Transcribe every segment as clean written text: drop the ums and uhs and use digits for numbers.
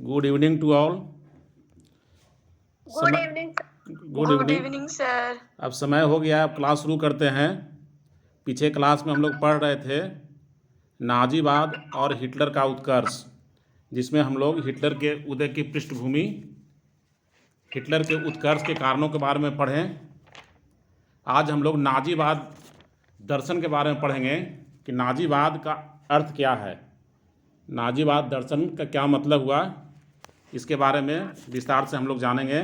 Good evening to all. Good evening. Good evening sir. अब समय हो गया, अब क्लास शुरू करते हैं। पीछे क्लास में हम लोग पढ़ रहे थे नाजीवाद और हिटलर का उत्कर्ष, जिसमें हम लोग हिटलर के उदय की पृष्ठभूमि, हिटलर के उत्कर्ष के कारणों के बारे में पढ़ें। आज हम लोग नाजीवाद दर्शन के बारे में पढ़ेंगे कि नाजीवाद का अर्थ क्या है, नाजीवाद दर्शन का क्या मतलब हुआ, इसके बारे में विस्तार से हम लोग जानेंगे।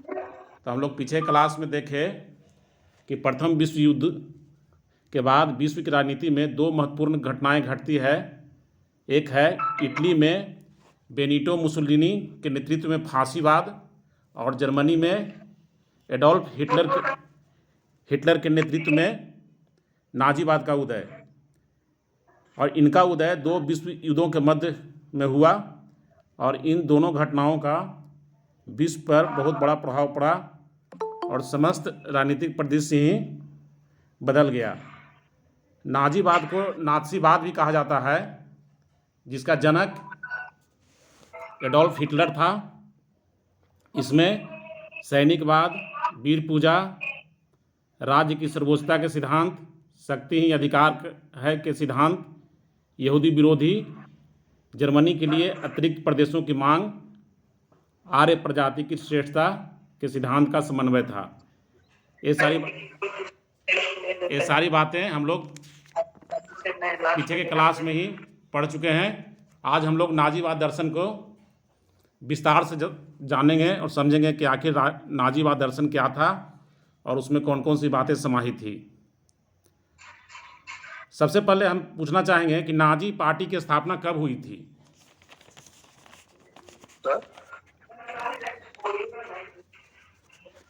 तो हम लोग पीछे क्लास में देखे कि प्रथम विश्व युद्ध के बाद विश्व की राजनीति में दो महत्वपूर्ण घटनाएं घटती है। एक है इटली में बेनिटो मुसोलिनी के नेतृत्व में फांसीवाद, और जर्मनी में एडोल्फ हिटलर के नेतृत्व में नाजीवाद का उदय। और इनका उदय दो विश्व युद्धों के मध्य में हुआ, और इन दोनों घटनाओं का विश्व पर बहुत बड़ा प्रभाव पड़ा और समस्त राजनीतिक परिदृश्य ही बदल गया। नाजीवाद को नात्सीवाद भी कहा जाता है, जिसका जनक एडोल्फ हिटलर था। इसमें सैनिकवाद, वीर पूजा, राज्य की सर्वोच्चता के सिद्धांत, शक्ति ही अधिकार है के सिद्धांत, यहूदी विरोधी, जर्मनी के लिए अतिरिक्त प्रदेशों की मांग, आर्य प्रजाति की श्रेष्ठता के सिद्धांत का समन्वय था। ये सारी बातें हम लोग पीछे के क्लास में ही पढ़ चुके हैं। आज हम लोग नाजीवाद दर्शन को विस्तार से जानेंगे और समझेंगे कि आखिर नाजीवाद दर्शन क्या था और उसमें कौन कौन सी बातें समाहित थी। सबसे पहले हम पूछना चाहेंगे कि नाजी पार्टी की स्थापना कब हुई थी?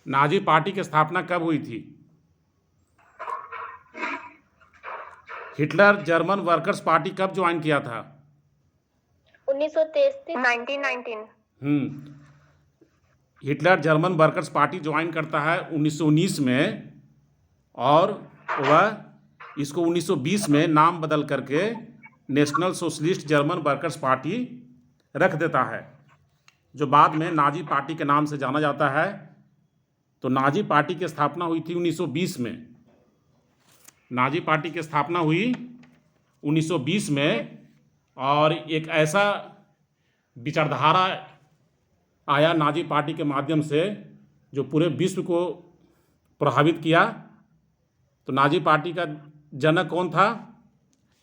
नाजी पार्टी की स्थापना कब हुई थी? हिटलर जर्मन वर्कर्स पार्टी कब ज्वाइन किया था? 1933 1919। Hitler German workers party join करता है 1919 में, और वह इसको 1920 में नाम बदल करके national socialist German workers party रख देता है, जो बाद में नाजी पार्टी के नाम से जाना जाता है। तो नाजी पार्टी की स्थापना हुई थी 1920 में। नाजी पार्टी की स्थापना हुई 1920 में, और एक ऐसा विचारधारा आया नाजी पार्टी के माध्यम से जो पूरे विश्व को प्रभावित किया। तो नाजी पार्टी का जनक कौन था?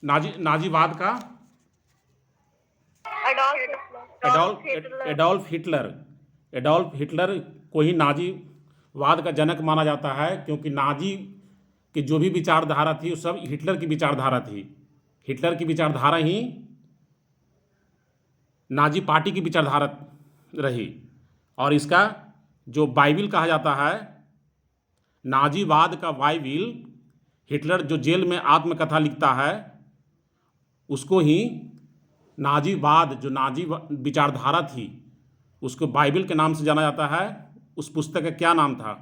नाजीवाद का एडोल्फ हिटलर। एडोल्फ हिटलर को ही नाजीवाद का जनक माना जाता है, क्योंकि नाजी की जो भी विचारधारा थी वो सब हिटलर की विचारधारा थी। हिटलर की विचारधारा ही नाजी पार्टी की विचारधारा रही। और इसका जो बाइबिल कहा जाता है, नाजीवाद का बाइबिल, हिटलर जो जेल में आत्मकथा लिखता है उसको ही नाजीवाद, जो नाजी विचारधारा थी, उसको बाइबिल के नाम से जाना जाता है। उस पुस्तक का क्या नाम था?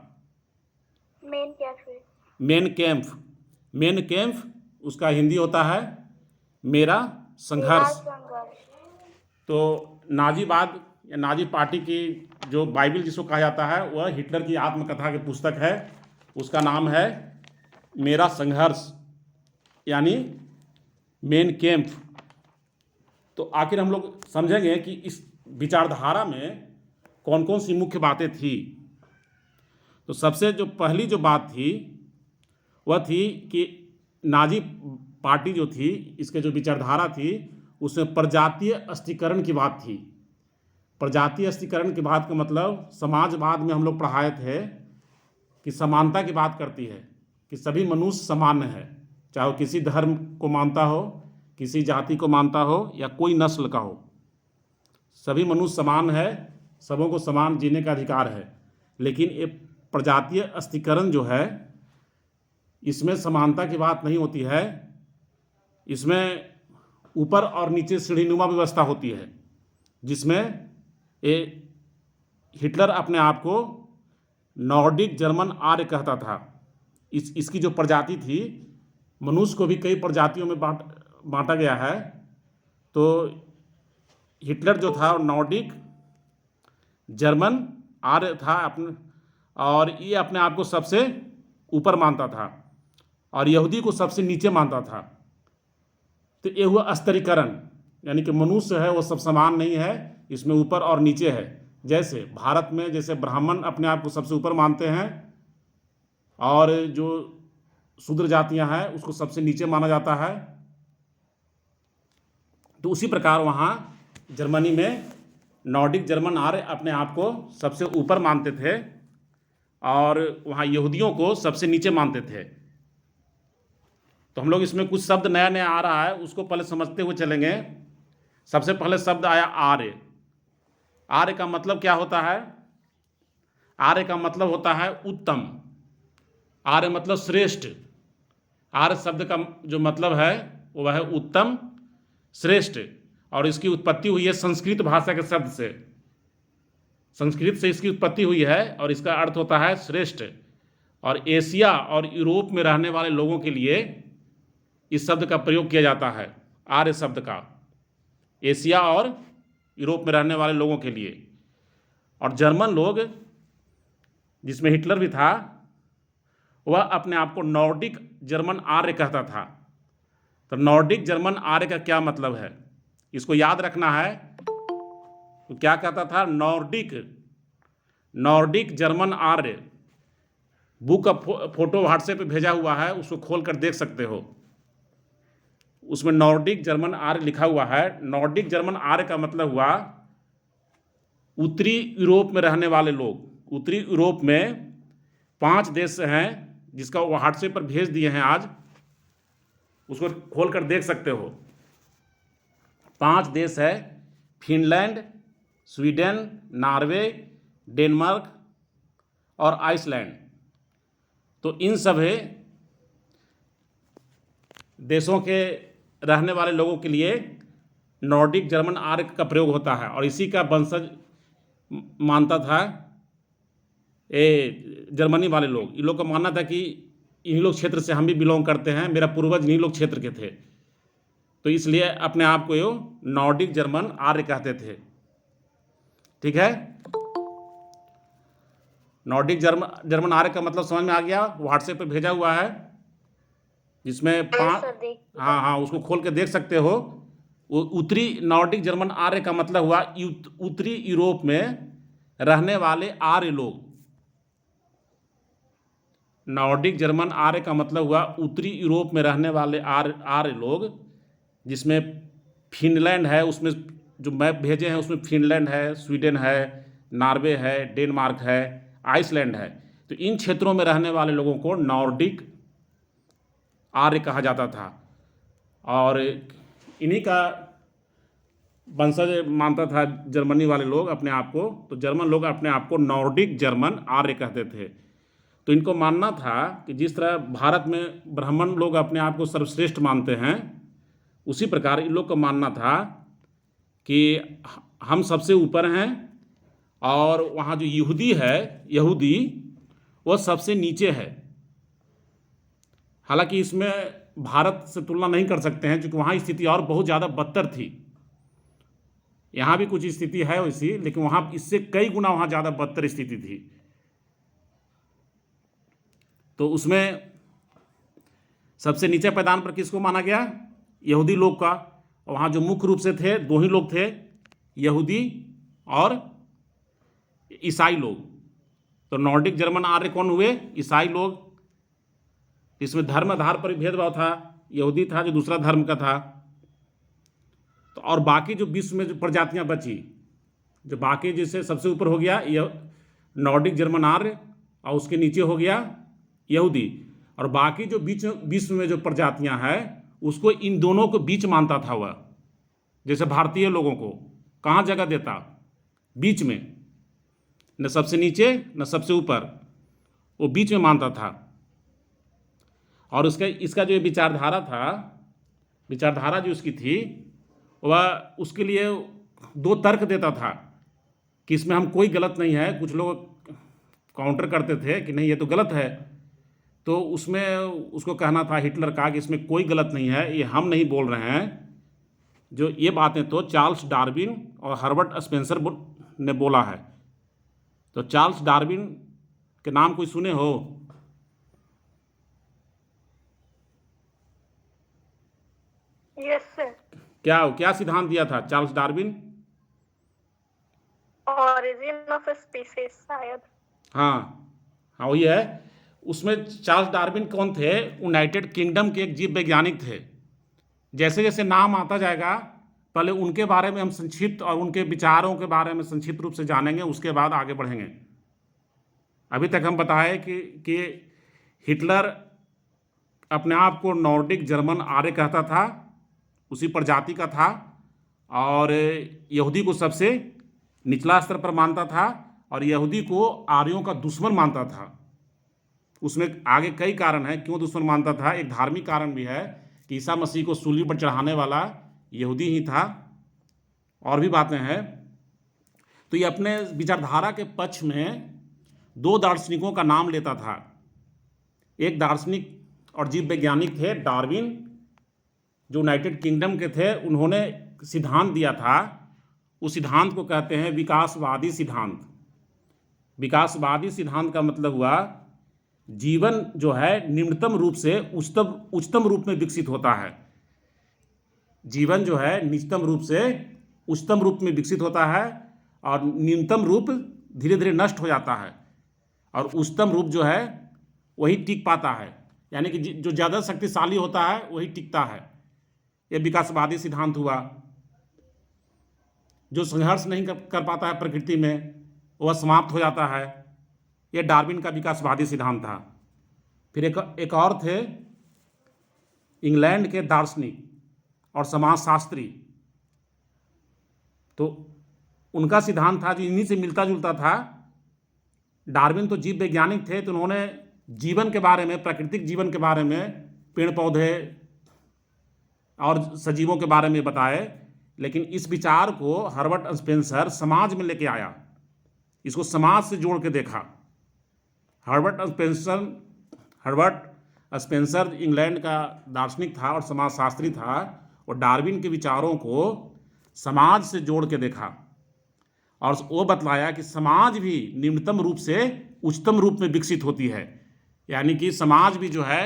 मेन कैम्फ। उसका हिंदी होता है मेरा संघर्ष। तो नाजीवाद या नाजी पार्टी की जो बाइबिल जिसको कहा जाता है वह हिटलर की आत्मकथा की पुस्तक है। उसका नाम है मेरा संघर्ष, यानी मेन कैम्फ। तो आखिर हम लोग समझेंगे कि इस विचारधारा में कौन कौन सी मुख्य बातें थी। तो सबसे जो पहली जो बात थी वह थी कि नाजी पार्टी जो थी, इसके जो विचारधारा थी, उसमें प्रजातीय अस्थिकरण की बात थी। प्रजातीय अस्थिकरण की बात का मतलब समाजवाद में हम लोग पढ़ाए थे कि समानता की बात करती है, कि सभी मनुष्य समान है, चाहे वो किसी धर्म को मानता हो, किसी जाति को मानता हो, या कोई नस्ल का हो। सभी मनुष्य समान है, सबों को समान जीने का अधिकार है। लेकिन ये प्रजातीय अस्थिकरण जो है, इसमें समानता की बात नहीं होती है। इसमें ऊपर और नीचे सीढ़ीनुमा व्यवस्था होती है, जिसमें ये हिटलर अपने आप को नॉर्डिक जर्मन आर्य कहता था। इसकी जो प्रजाति थी, मनुष्य को भी कई प्रजातियों में बांटा गया है। तो हिटलर जो था नॉर्डिक जर्मन आर्य था अपने, और ये अपने आप को सबसे ऊपर मानता था और यहूदी को सबसे नीचे मानता था। तो ये हुआ स्तरीकरण, यानी कि मनुष्य है वो सब समान नहीं है, इसमें ऊपर और नीचे है। जैसे भारत में जैसे ब्राह्मण अपने आप को सबसे ऊपर मानते हैं और जो शूद्र जातियां हैं उसको सबसे नीचे माना जाता है, तो उसी प्रकार वहाँ जर्मनी में नॉर्डिक जर्मन आर्य अपने आप को सबसे ऊपर मानते थे और वहाँ यहूदियों को सबसे नीचे मानते थे। तो हम लोग इसमें कुछ शब्द नया नया आ रहा है, उसको पहले समझते हुए चलेंगे। सबसे पहले शब्द आया आर्य। आर्य का मतलब क्या होता है? आर्य का मतलब होता है उत्तम। आर्य मतलब श्रेष्ठ। आर्य शब्द का जो मतलब है वह है उत्तम, श्रेष्ठ, और इसकी उत्पत्ति हुई है संस्कृत भाषा के शब्द से। संस्कृत से इसकी उत्पत्ति हुई है और इसका अर्थ होता है श्रेष्ठ। और एशिया और यूरोप में रहने वाले लोगों के लिए इस शब्द का प्रयोग किया जाता है, आर्य शब्द का, एशिया और यूरोप में रहने वाले लोगों के लिए। और जर्मन लोग, जिसमें हिटलर भी था, वह अपने आप को नॉर्डिक जर्मन आर्य कहता था। तो नॉर्डिक जर्मन आर्य का क्या मतलब है, इसको याद रखना है। तो क्या कहता था? नॉर्डिक जर्मन आर्य। बुक का फोटो व्हाट्सएप पे भेजा हुआ है, उसको खोल कर देख सकते हो। उसमें नॉर्डिक जर्मन आर्य लिखा हुआ है। नॉर्डिक जर्मन आर्य का मतलब हुआ उत्तरी यूरोप में रहने वाले लोग। उत्तरी यूरोप में 5 देश हैं, जिसका व्हाट्सएप पर भेज दिए हैं आज, उसको खोल कर देख सकते हो। 5 देश है: फिनलैंड, स्वीडन, नॉर्वे, डेनमार्क और आइसलैंड। तो इन सभी देशों के रहने वाले लोगों के लिए नॉर्डिक जर्मन आर्य का प्रयोग होता है और इसी का वंशज मानता था ये जर्मनी वाले लोग। इन लोग का मानना था कि इन्हीं लोग क्षेत्र से हम भी बिलोंग करते हैं, मेरा पूर्वज इन्हीं लोग क्षेत्र के थे, तो इसलिए अपने आप को ये नॉर्डिक जर्मन आर्य कहते थे। ठीक है, नॉर्डिक जर्मन आर्य का मतलब समझ में आ गया? व्हाट्सएप पे भेजा हुआ है, जिसमें 5, हाँ, उसको खोल के देख सकते हो। वो उत्तरी नॉर्डिक जर्मन आर्य का मतलब हुआ उत्तरी यूरोप में रहने वाले आर्य लोग। नॉर्डिक जर्मन आर्य का मतलब हुआ उत्तरी यूरोप में रहने वाले आर्य लोग, जिसमें फिनलैंड है, उसमें जो मैप भेजे हैं उसमें फिनलैंड है, स्वीडन है, नॉर्वे है, डेनमार्क है, आइसलैंड है। तो इन क्षेत्रों में रहने वाले लोगों को नॉर्डिक आर्य कहा जाता था और इन्हीं का वंशज मानता था जर्मनी वाले लोग अपने आप को। तो जर्मन लोग अपने आप को नॉर्डिक जर्मन आर्य कहते थे। तो इनको मानना था कि जिस तरह भारत में ब्राह्मण लोग अपने आप को सर्वश्रेष्ठ मानते हैं, उसी प्रकार इन लोग का मानना था कि हम सबसे ऊपर हैं और वहाँ जो यहूदी वो सबसे नीचे है। हालांकि इसमें भारत से तुलना नहीं कर सकते हैं, क्योंकि वहाँ स्थिति और बहुत ज़्यादा बदतर थी। यहाँ भी कुछ स्थिति है वैसी, लेकिन वहाँ इससे कई गुना वहाँ ज़्यादा बदतर स्थिति थी। तो उसमें सबसे नीचे पैदान पर किसको माना गया? यहूदी लोग का। वहाँ जो मुख्य रूप से थे 2 ही लोग थे, यहूदी और ईसाई लोग। तो नॉर्डिक जर्मन आर्य कौन हुए? ईसाई लोग। इसमें धर्म आधार पर भेदभाव था, यहूदी था जो दूसरा धर्म का था। तो और बाकी जो विश्व में जो प्रजातियां बची, जो बाकी जैसे सबसे ऊपर हो गया यह नॉर्डिक जर्मन आर्य और उसके नीचे हो गया यहूदी, और बाकी जो विश्व में जो प्रजातियां हैं उसको इन दोनों को बीच मानता था वह। जैसे भारतीय लोगों को कहाँ जगह देता? बीच में, न सबसे नीचे न सबसे ऊपर, वो बीच में मानता था। और इसका जो विचारधारा था, विचारधारा जो उसकी थी, वह उसके लिए 2 तर्क देता था कि इसमें हम कोई गलत नहीं है। कुछ लोग काउंटर करते थे कि नहीं ये तो गलत है, तो उसमें उसको कहना था हिटलर का कि इसमें कोई गलत नहीं है, ये हम नहीं बोल रहे हैं, जो ये बातें तो चार्ल्स डार्विन और हर्बर्ट स्पेंसर ने बोला है। तो चार्ल्स डार्विन के नाम कोई सुने हो? Yes sir. क्या क्या सिद्धांत दिया था Charles Darwin? Origin of species शायद। हाँ हाँ, वही है। उसमें चार्ल्स डार्विन कौन थे? यूनाइटेड किंगडम के एक जीव वैज्ञानिक थे। जैसे जैसे नाम आता जाएगा, पहले उनके बारे में हम संक्षिप्त और उनके विचारों के बारे में संक्षिप्त रूप से जानेंगे, उसके बाद आगे बढ़ेंगे। अभी तक हम बताए कि हिटलर अपने आप को नॉर्डिक जर्मन आर्य कहता था, उसी प्रजाति का था, और यहूदी को सबसे निचला स्तर पर मानता था, और यहूदी को आर्यों का दुश्मन मानता था। उसमें आगे कई कारण हैं क्यों दुश्मन मानता था। एक धार्मिक कारण भी है कि ईसा मसीह को सूली पर चढ़ाने वाला यहूदी ही था, और भी बातें हैं। तो ये अपने विचारधारा के पक्ष में दो दार्शनिकों का नाम लेता था। एक दार्शनिक और जीव वैज्ञानिक थे डार्विन, जो यूनाइटेड किंगडम के थे। उन्होंने सिद्धांत दिया था, उस सिद्धांत को कहते हैं विकासवादी सिद्धांत। विकासवादी सिद्धांत का मतलब हुआ जीवन जो है निम्नतम रूप से उच्चतम रूप में विकसित होता है। जीवन जो है निम्नतम रूप से उच्चतम रूप में विकसित होता है, और निम्नतम रूप धीरे धीरे नष्ट हो जाता है, और उच्चतम रूप जो है वही टिक पाता है। यानी कि जो ज़्यादा शक्तिशाली होता है वही टिकता है। यह विकासवादी सिद्धांत हुआ। जो संघर्ष नहीं कर पाता है प्रकृति में, वह समाप्त हो जाता है। यह डार्विन का विकासवादी सिद्धांत था। फिर एक और थे इंग्लैंड के दार्शनिक और समाजशास्त्री। तो उनका सिद्धांत था जो इन्हीं से मिलता जुलता था। डार्विन तो जीव वैज्ञानिक थे, तो उन्होंने जीवन के बारे में, प्राकृतिक जीवन के बारे में, पेड़ पौधे और सजीवों के बारे में बताए। लेकिन इस विचार को हर्बर्ट स्पेंसर समाज में लेके आया, इसको समाज से जोड़ के देखा। हर्बर्ट स्पेंसर इंग्लैंड का दार्शनिक था और समाजशास्त्री था, और डार्विन के विचारों को समाज से जोड़ के देखा, और वो बतलाया कि समाज भी निम्नतम रूप से उच्चतम रूप में विकसित होती है। यानी कि समाज भी जो है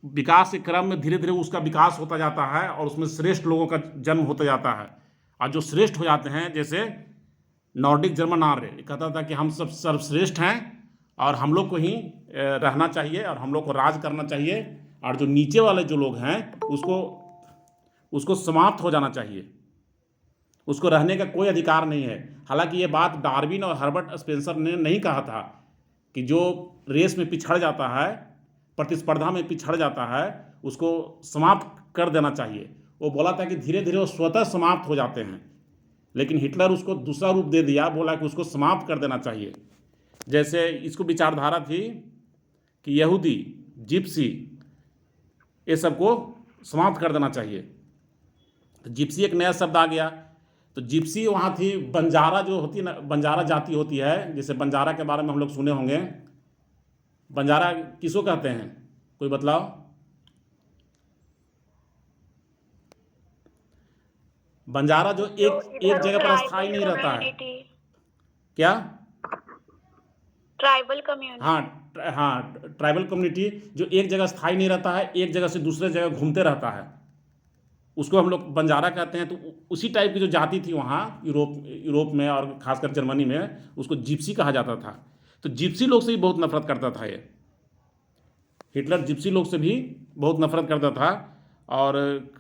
विकास के क्रम में धीरे धीरे उसका विकास होता जाता है, और उसमें श्रेष्ठ लोगों का जन्म होता जाता है। और जो श्रेष्ठ हो जाते हैं, जैसे नॉर्डिक जर्मन आर्य कहता था कि हम सब सर्वश्रेष्ठ हैं और हम लोग को ही रहना चाहिए और हम लोग को राज करना चाहिए, और जो नीचे वाले जो लोग हैं उसको समाप्त हो जाना चाहिए, उसको रहने का कोई अधिकार नहीं है। हालांकि ये बात डार्विन और हर्बर्ट स्पेंसर ने नहीं कहा था कि जो रेस में पिछड़ जाता है, प्रतिस्पर्धा में पिछड़ जाता है, उसको समाप्त कर देना चाहिए। वो बोला था कि धीरे धीरे वो स्वतः समाप्त हो जाते हैं। लेकिन हिटलर उसको दूसरा रूप दे दिया, बोला कि उसको समाप्त कर देना चाहिए। जैसे इसको विचारधारा थी कि यहूदी, जिप्सी, ये सबको समाप्त कर देना चाहिए। तो जिप्सी एक नया शब्द आ गया। तो जिप्सी वहाँ थी, बंजारा जो होती है ना, बंजारा जाति होती है। जैसे बंजारा के बारे में हम लोग सुने होंगे। बंजारा किसको कहते हैं, कोई बतलाओ? बंजारा जो एक जगह पर स्थायी नहीं रहता है। क्या? Tribal community. हाँ, ट्राइबल कम्युनिटी जो एक जगह स्थायी नहीं रहता है, एक जगह से दूसरे जगह घूमते रहता है, उसको हम लोग बंजारा कहते हैं। तो उसी टाइप की जो जाति थी वहाँ यूरोप में और खासकर जर्मनी में, उसको जिप्सी कहा जाता था। तो जिप्सी लोग से भी बहुत नफरत करता था ये हिटलर। जिप्सी लोग से भी बहुत नफरत करता था, और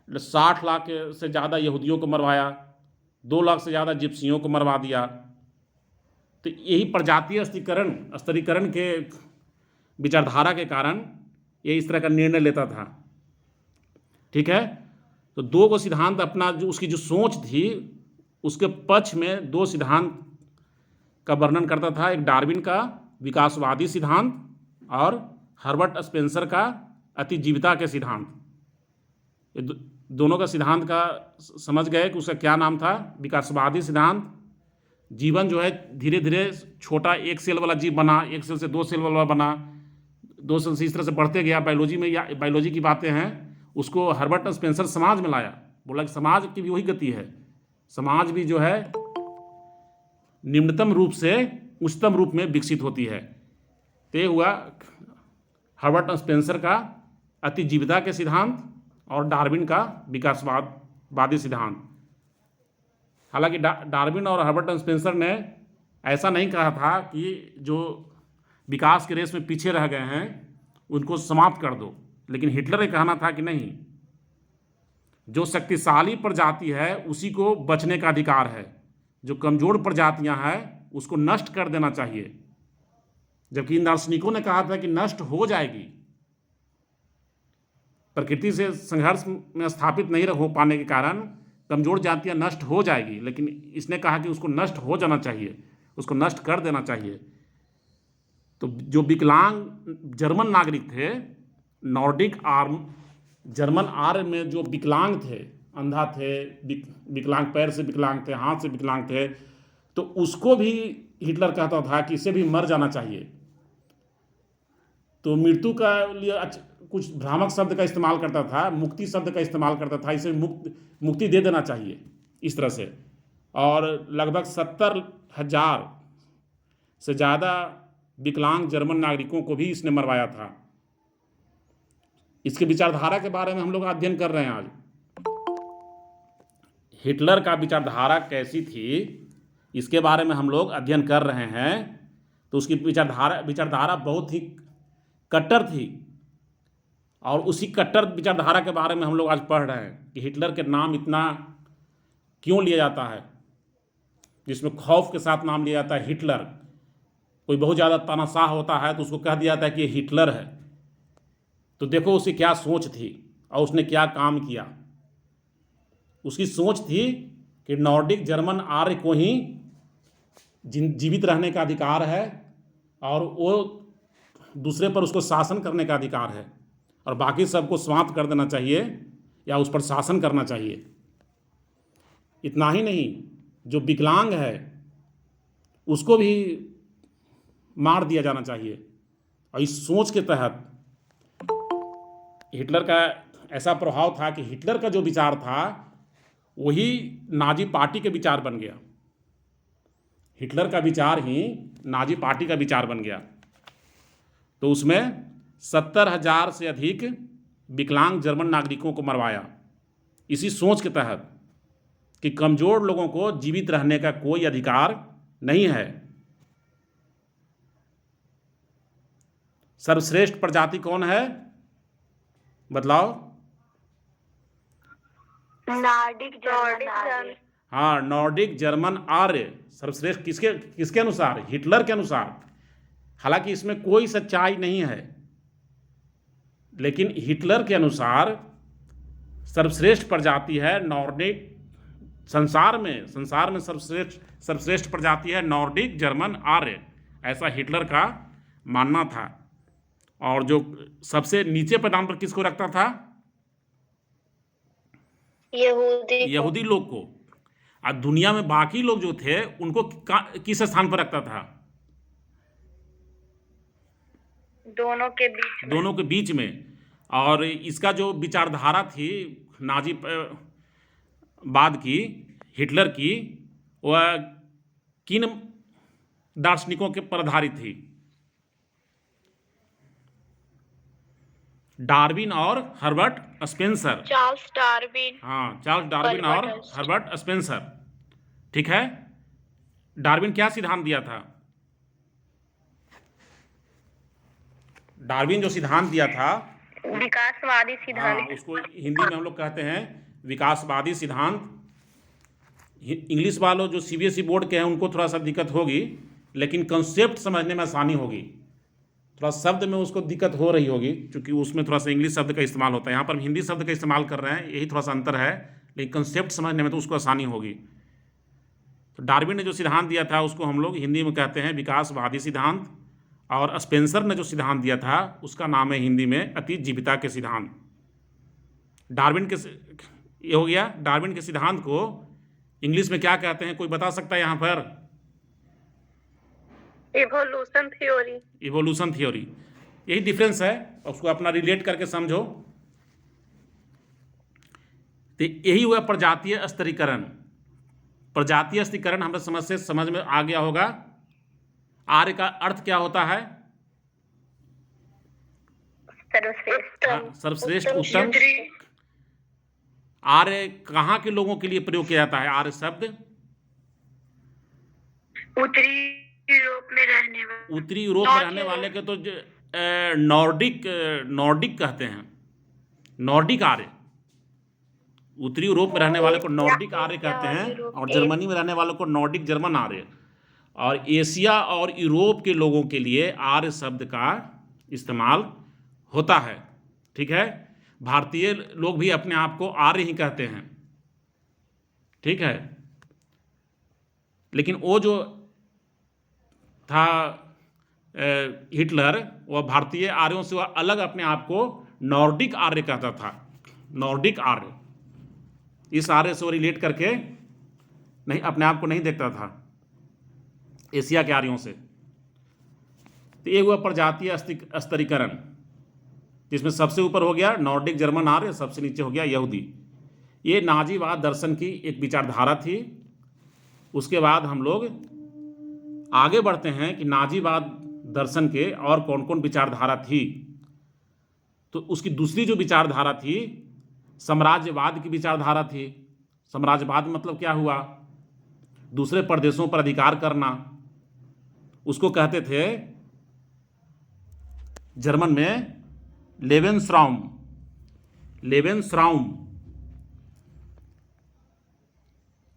60 लाख से ज़्यादा यहूदियों को मरवाया, 2 लाख से ज़्यादा जिप्सियों को मरवा दिया। तो यही प्रजातीय स्तरीकरण के विचारधारा के कारण ये इस तरह का निर्णय लेता था। ठीक है। तो दो को सिद्धांत अपना, जो उसकी जो सोच थी उसके पक्ष में दो सिद्धांत का वर्णन करता था। एक डार्विन का विकासवादी सिद्धांत और हर्बर्ट स्पेंसर का अतिजीविता के सिद्धांत। दोनों का सिद्धांत का समझ गए कि उसका क्या नाम था। विकासवादी सिद्धांत, जीवन जो है धीरे धीरे छोटा एक सेल वाला जीव बना, एक सेल से 2 सेल वाला बना, 2 सेल से इस तरह से बढ़ते गया। बायोलॉजी में या बायोलॉजी की बातें हैं, उसको हर्बर्ट स्पेंसर समाज में लाया, बोला कि समाज की भी वही गति है, समाज भी जो है निम्नतम रूप से उच्चतम रूप में विकसित होती है। तो ये हुआ हर्बर्ट स्पेंसर का अतिजीविता के सिद्धांत और डार्विन का विकासवादी सिद्धांत। हालांकि डार्विन और हर्बर्ट स्पेंसर ने ऐसा नहीं कहा था कि जो विकास के रेस में पीछे रह गए हैं उनको समाप्त कर दो, लेकिन हिटलर का कहना था कि नहीं, जो शक्तिशाली प्रजाति है उसी को बचने का अधिकार है, जो कमजोर प्रजातियां हैं उसको नष्ट कर देना चाहिए। जबकि इन दार्शनिकों ने कहा था कि नष्ट हो जाएगी, प्रकृति से संघर्ष में स्थापित नहीं हो पाने के कारण कमजोर जातियां नष्ट हो जाएगी, लेकिन इसने कहा कि उसको नष्ट हो जाना चाहिए, उसको नष्ट कर देना चाहिए। तो जो विकलांग जर्मन नागरिक थे, नॉर्डिक जर्मन आर्म में जो विकलांग थे, अंधा थे, विकलांग पैर से विकलांग थे, हाथ से विकलांग थे, तो उसको भी हिटलर कहता था कि इसे भी मर जाना चाहिए। तो मृत्यु का लिए कुछ भ्रामक शब्द का इस्तेमाल करता था, मुक्ति शब्द का इस्तेमाल करता था, इसे मुक्ति दे देना चाहिए इस तरह से। और लगभग 70,000 से ज़्यादा विकलांग जर्मन नागरिकों को भी इसने मरवाया था। इसके विचारधारा के बारे में हम लोग अध्ययन कर रहे हैं आज। हिटलर का विचारधारा कैसी थी इसके बारे में हम लोग अध्ययन कर रहे हैं। तो उसकी विचारधारा बहुत ही कट्टर थी, और उसी कट्टर विचारधारा के बारे में हम लोग आज पढ़ रहे हैं कि हिटलर के नाम इतना क्यों लिया जाता है, जिसमें खौफ के साथ नाम लिया जाता है हिटलर। कोई बहुत ज़्यादा तानाशाह होता है तो उसको कह दिया जाता है कि ये हिटलर है। तो देखो उसकी क्या सोच थी और उसने क्या काम किया। उसकी सोच थी कि नॉर्डिक जर्मन आर्य को ही जीवित रहने का अधिकार है, और वो दूसरे पर उसको शासन करने का अधिकार है, और बाकी सबको समाप्त कर देना चाहिए या उस पर शासन करना चाहिए। इतना ही नहीं, जो विकलांग है उसको भी मार दिया जाना चाहिए। और इस सोच के तहत हिटलर का ऐसा प्रभाव था कि हिटलर का जो विचार था वही नाजी पार्टी के विचार बन गया। हिटलर का विचार ही नाजी पार्टी का विचार बन गया। तो उसमें 70,000 से अधिक विकलांग जर्मन नागरिकों को मरवाया, इसी सोच के तहत कि कमज़ोर लोगों को जीवित रहने का कोई अधिकार नहीं है। सर्वश्रेष्ठ प्रजाति कौन है, बतलाओ? Nordic German. हाँ, नॉर्डिक जर्मन आर्य सर्वश्रेष्ठ किसके अनुसार? हिटलर के अनुसार। हालांकि इसमें कोई सच्चाई नहीं है, लेकिन हिटलर के अनुसार सर्वश्रेष्ठ प्रजाति है नॉर्डिक। संसार में सर्वश्रेष्ठ प्रजाति है नॉर्डिक जर्मन आर्य, ऐसा हिटलर का मानना था। और जो सबसे नीचे पैदान पर किसको रखता था? यहूदी लोग को। और दुनिया में बाकी लोग जो थे उनको किस स्थान पर रखता था? दोनों के बीच में। और इसका जो विचारधारा थी नाजी बाद की, हिटलर की, वह किन दार्शनिकों के पर आधारित थी? डार्विन और हर्बर्ट स्पेंसर। Charles Darwin. हाँ, चार्ल्स डार्विन और हर्बर्ट स्पेंसर। ठीक है। डार्विन क्या सिद्धांत दिया था? डार्विन जो सिद्धांत दिया था, विकासवादी सिद्धांत। हाँ, उसको हिंदी में हम लोग कहते हैं विकासवादी सिद्धांत। इंग्लिश वालों जो सीबीएसई बोर्ड के हैं उनको थोड़ा सा दिक्कत होगी, लेकिन कंसेप्ट समझने में आसानी होगी। थोड़ा शब्द में उसको दिक्कत हो रही होगी क्योंकि उसमें थोड़ा सा इंग्लिश शब्द का इस्तेमाल होता है, यहाँ पर हम हिंदी शब्द का इस्तेमाल कर रहे हैं, यही थोड़ा सा अंतर है, लेकिन कंसेप्ट समझने में तो उसको आसानी होगी। तो डार्विन ने जो सिद्धांत दिया था उसको हम लोग हिंदी में कहते हैं विकासवादी सिद्धांत, और स्पेंसर ने जो सिद्धांत दिया था उसका नाम है हिंदी में अतिजीविता के सिद्धांत। डार्विन के ये हो गया। डार्विन के सिद्धांत को इंग्लिश में क्या कहते हैं, कोई बता सकता है यहाँ पर? Evolution theory. इवोल्यूशन थ्योरी, यही डिफरेंस है, उसको अपना रिलेट करके समझो। तो यही हुआ प्रजातीय स्तरीकरण। प्रजातीय स्तरीकरण हमें समझ में आ गया होगा। आर्य का अर्थ क्या होता है? सर्वश्रेष्ठ। सर्वश्रेष्ठ, उत्तम। आर्य कहाँ के लोगों के लिए प्रयोग किया जाता है? आर्य शब्द उत्तरी यूरोप में रहने वाले। उत्तरी यूरोप में रहने वाले के तो नॉर्डिक कहते हैं। नॉर्डिक आर्य, उत्तरी यूरोप में रहने वाले को नॉर्डिक आर्य कहते हैं, और जर्मनी में रहने वालों को नॉर्डिक जर्मन आर्य। और एशिया और यूरोप के लोगों के लिए आर्य शब्द का इस्तेमाल होता है। ठीक है, भारतीय लोग भी अपने आप को आर्य ही कहते हैं। ठीक है, लेकिन वो जो था हिटलर, वह भारतीय आर्यों से वह अलग अपने आप को नॉर्डिक आर्य कहता था। नॉर्डिक आर्य, इस आर्य से वो रिलेट करके नहीं, अपने आप को नहीं देखता था एशिया के आर्यों से। तो ये हुआ प्रजातीय स्तरीकरण, जिसमें सबसे ऊपर हो गया नॉर्डिक जर्मन आर्य, सबसे नीचे हो गया यहूदी। ये नाजीवाद दर्शन की एक विचारधारा थी। उसके बाद हम लोग आगे बढ़ते हैं कि नाजीवाद दर्शन के और कौन कौन विचारधारा थी। तो उसकी दूसरी जो विचारधारा थी, साम्राज्यवाद की विचारधारा थी। साम्राज्यवाद मतलब क्या हुआ? दूसरे प्रदेशों पर अधिकार करना। उसको कहते थे जर्मन में लेवेनस्राउम। लेवेनस्राउम,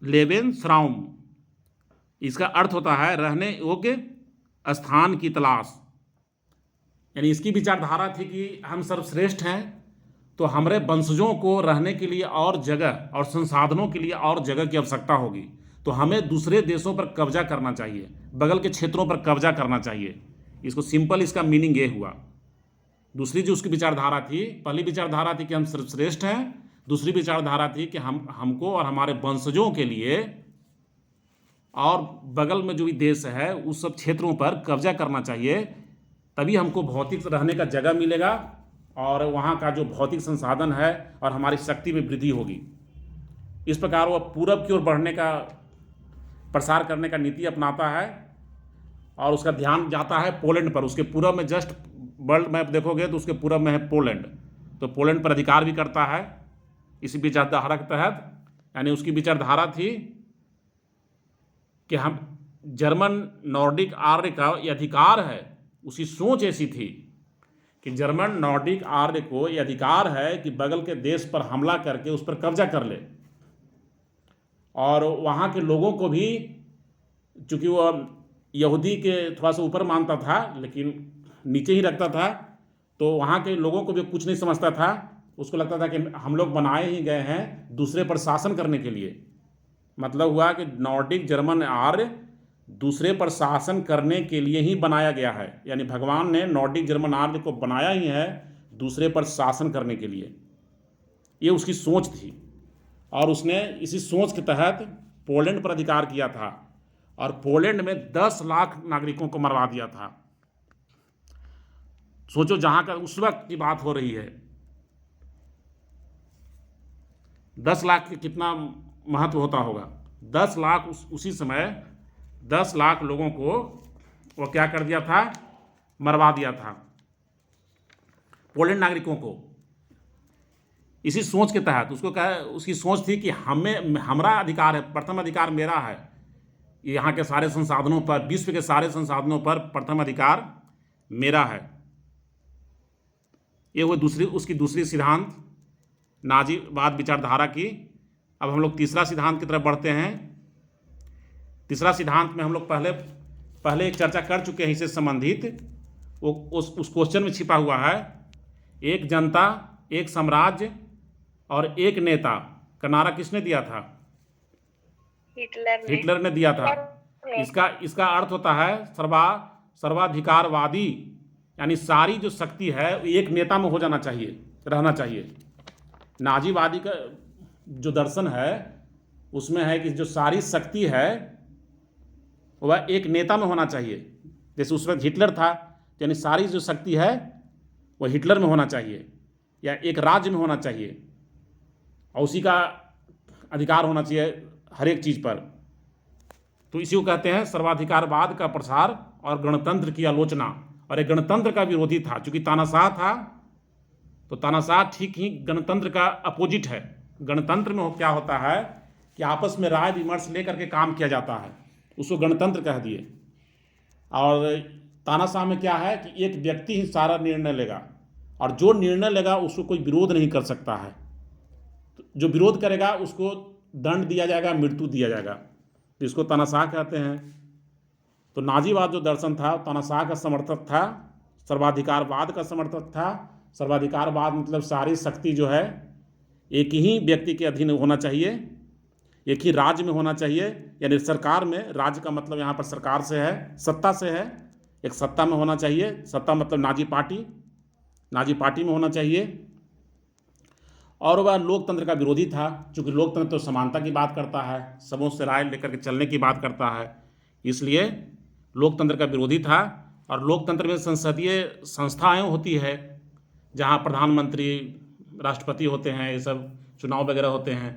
लेवेनस्राउम, इसका अर्थ होता है रहने योग्य स्थान की तलाश। यानी इसकी विचारधारा थी कि हम सर्वश्रेष्ठ हैं, तो हमारे वंशजों को रहने के लिए और जगह और संसाधनों के लिए और जगह की आवश्यकता होगी, तो हमें दूसरे देशों पर कब्जा करना चाहिए, बगल के क्षेत्रों पर कब्जा करना चाहिए। इसको सिंपल, इसका मीनिंग ये हुआ। दूसरी जो उसकी विचारधारा थी, पहली विचारधारा थी कि हम सर्वश्रेष्ठ हैं, दूसरी विचारधारा थी कि हमको और हमारे वंशजों के लिए और बगल में जो भी देश है उस सब क्षेत्रों पर कब्जा करना चाहिए, तभी हमको भौतिक रहने का जगह मिलेगा और वहाँ का जो भौतिक संसाधन है और हमारी शक्ति में वृद्धि होगी। इस प्रकार वह पूरब की ओर बढ़ने का, प्रसार करने का नीति अपनाता है और उसका ध्यान जाता है पोलैंड पर। उसके पूरब में, जस्ट वर्ल्ड मैप देखोगे तो उसके पूरब में है पोलैंड, तो पोलैंड पर अधिकार भी करता है इसी विचारधारा के तहत। यानी उसकी विचारधारा थी कि हम जर्मन नॉर्डिक आर्य का ये अधिकार है। उसकी सोच ऐसी थी कि जर्मन नॉर्डिक आर्य को ये अधिकार है कि बगल के देश पर हमला करके उस पर कब्जा कर ले, और वहाँ के लोगों को भी, चूँकि वो यहूदी के थोड़ा सा ऊपर मानता था लेकिन नीचे ही रखता था, तो वहाँ के लोगों को भी कुछ नहीं समझता था। उसको लगता था कि हम लोग बनाए ही गए हैं दूसरे पर शासन करने के लिए। मतलब हुआ कि नॉर्डिक जर्मन आर्य दूसरे पर शासन करने के लिए ही बनाया गया है। यानी भगवान ने नॉर्डिक जर्मन आर्य को बनाया ही है दूसरे पर शासन करने के लिए। ये उसकी सोच थी, और उसने इसी सोच के तहत पोलैंड पर अधिकार किया था, और पोलैंड में 10 लाख नागरिकों को मरवा दिया था। सोचो, जहाँ का उस वक्त की बात हो रही है, 10 लाख की कितना महत्व होता होगा। 10 लाख उसी समय 10 लाख लोगों को वो क्या कर दिया था? मरवा दिया था, पोलैंड नागरिकों को। इसी सोच के तहत उसको उसकी सोच थी कि हमारा अधिकार है, प्रथम अधिकार मेरा है यहाँ के सारे संसाधनों पर, विश्व के सारे संसाधनों पर प्रथम अधिकार मेरा है। ये वो उसकी दूसरी सिद्धांत नाजीवाद विचारधारा की। अब हम लोग तीसरा सिद्धांत की तरफ बढ़ते हैं। तीसरा सिद्धांत में हम लोग पहले एक चर्चा कर चुके हैं इससे संबंधित। वो उस क्वेश्चन में छिपा हुआ है, एक जनता, एक साम्राज्य और एक नेता का नारा किसने दिया था? हिटलर ने दिया था। इसका अर्थ होता है सर्वाधिकारवादी, यानी सारी जो शक्ति है एक नेता में हो जाना चाहिए, रहना चाहिए। नाजीवादी का जो दर्शन है उसमें है कि जो सारी शक्ति है वह एक नेता में होना चाहिए। जैसे उस वक्त हिटलर था, यानी सारी जो शक्ति है वह हिटलर में होना चाहिए या एक राज्य में होना चाहिए, और उसी का अधिकार होना चाहिए हर एक चीज़ पर। तो इसी को कहते हैं सर्वाधिकारवाद का प्रसार और गणतंत्र की आलोचना। और एक गणतंत्र का विरोधी था, चूंकि तानाशाह था तो तानाशाह ठीक ही गणतंत्र का अपोजिट है। गणतंत्र में क्या होता है कि आपस में राय विमर्श लेकर के काम किया जाता है, उसको गणतंत्र कह दिए। और तानाशाह में क्या है कि एक व्यक्ति ही सारा निर्णय लेगा, और जो निर्णय लेगा उसको कोई विरोध नहीं कर सकता है। जो विरोध करेगा उसको दंड दिया जाएगा, मृत्यु दिया जाएगा। तो इसको तानाशाह कहते हैं। तो नाजीवाद जो दर्शन था तानाशाह का समर्थक था, सर्वाधिकारवाद का समर्थक था। सर्वाधिकारवाद मतलब सारी शक्ति जो है एक ही व्यक्ति के अधीन होना चाहिए, एक ही राज्य में होना चाहिए, यानी सरकार में। राज्य का मतलब यहाँ पर सरकार से है, सत्ता से है, एक सत्ता में होना चाहिए। सत्ता मतलब नाजी पार्टी में होना चाहिए। और वह लोकतंत्र का विरोधी था, क्योंकि लोकतंत्र तो समानता की बात करता है, सबों से राय लेकर के चलने की बात करता है, इसलिए लोकतंत्र का विरोधी था। और लोकतंत्र में संसदीय संस्थाएं होती है, जहां प्रधानमंत्री, राष्ट्रपति होते हैं, ये सब चुनाव वगैरह होते हैं।